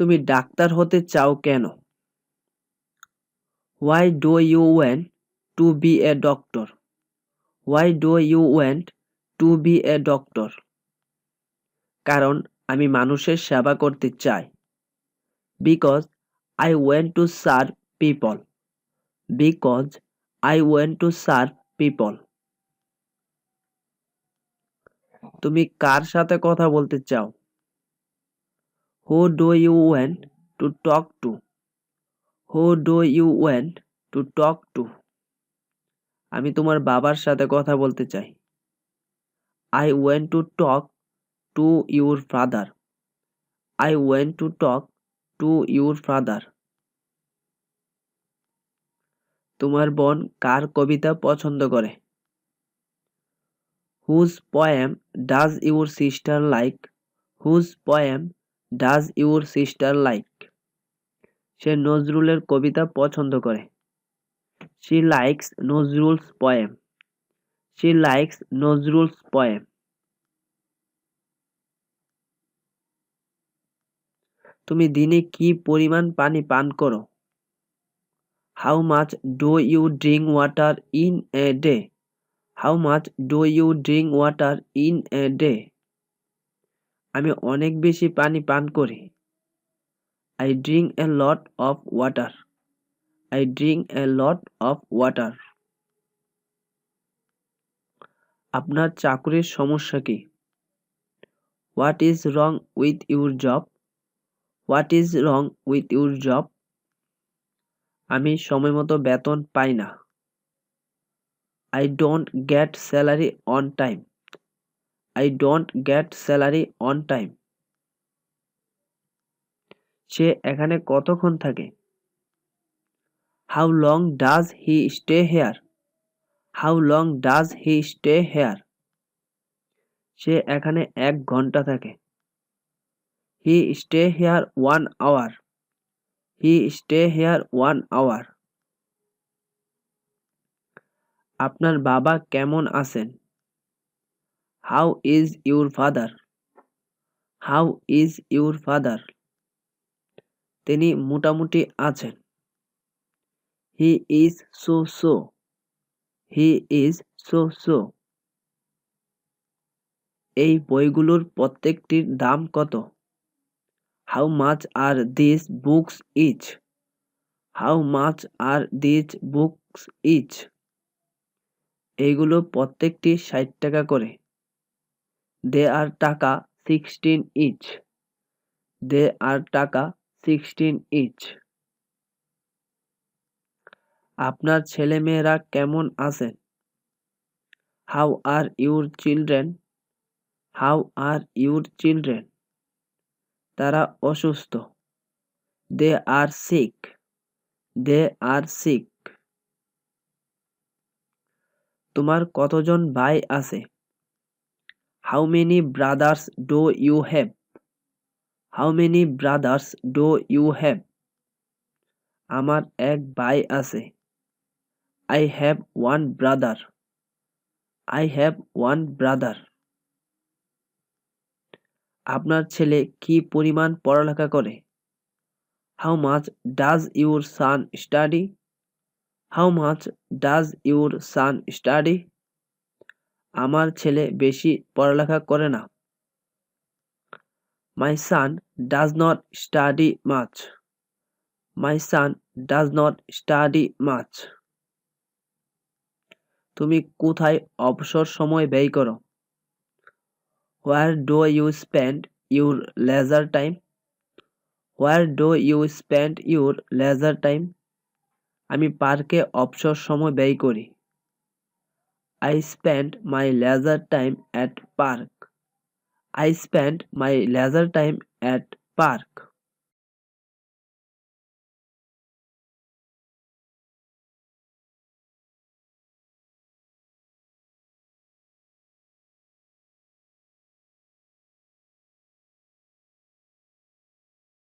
তুমি ডাক্তার হতে চাও কেন? Why do you want to be a doctor? Why do you want to be a doctor? কারণ আমি মানুষের সেবা করতে চাই। Because I want to serve people. Because I want to serve people. তুমি কার সাথে কথা বলতে চাও? Who do you want to talk to? Who do you want to talk to? আমি তোমার বাবার সাথে কথা বলতে চাই। I want to talk to your father. I want to talk to your father. তোমার বোন কার কবিতা পছন্দ করে? Whose poem does your sister like? Whose poem does your sister like? সে নজরুলের কবিতা পছন্দ করে। She likes Nazrul's poem. She likes Nazrul's poem. তুমি দিনে কি পরিমাণ পানি পান করো? How much do you drink water in a day? How much do you drink water in a day? আমি অনেক বেশি পানি পান করি। I drink a lot of water. I drink a lot of water. আপনার চাকরির সমস্যা কি? What is wrong with your job? What is wrong with your job? আমি সময়মতো বেতন পাই না। I don't get salary on time. I don't get salary on time. সে এখানে কতক্ষণ থাকে? How long does he stay here? How long does he stay here? সে এখানে 1 ঘন্টা থাকে। He stay here 1 hour. He stay here 1 hour. আপনার বাবা কেমন আছেন? How is your father? How is your father? তিনি মোটামুটি আছেন। He is so. He is so. এই বইগুলোর প্রত্যেকটির দাম কত? How much are these books each? How much are these books each? এইগুলো প্রত্যেকটি 60 টাকা করে। They are টাকা 16 each. They are টাকা 16 each. আপনার ছেলেমেয়েরা কেমন আছেন? How are your children? How are your children? তারা অসুস্থ। They are sick. They are sick. তোমার কতজন ভাই আছে? How many brothers do you have? How many brothers do you have? আমার এক ভাই আছে। I have one brother. I have one brother. আপনার ছেলে কি পরিমাণ পড়ালেখা করে? How much does your son study? How much does your son study? আমার ছেলে বেশি পড়ালেখা করে না। My son does not study much. My son does not study much. তুমি কোথায় অবসর সময় ব্যয় করো? Where do you spend your leisure time? Where do you spend your leisure time? আমি পার্কে অবসর সময় ব্যয় করি। I spend my leisure time at park. I spend my leisure time at park.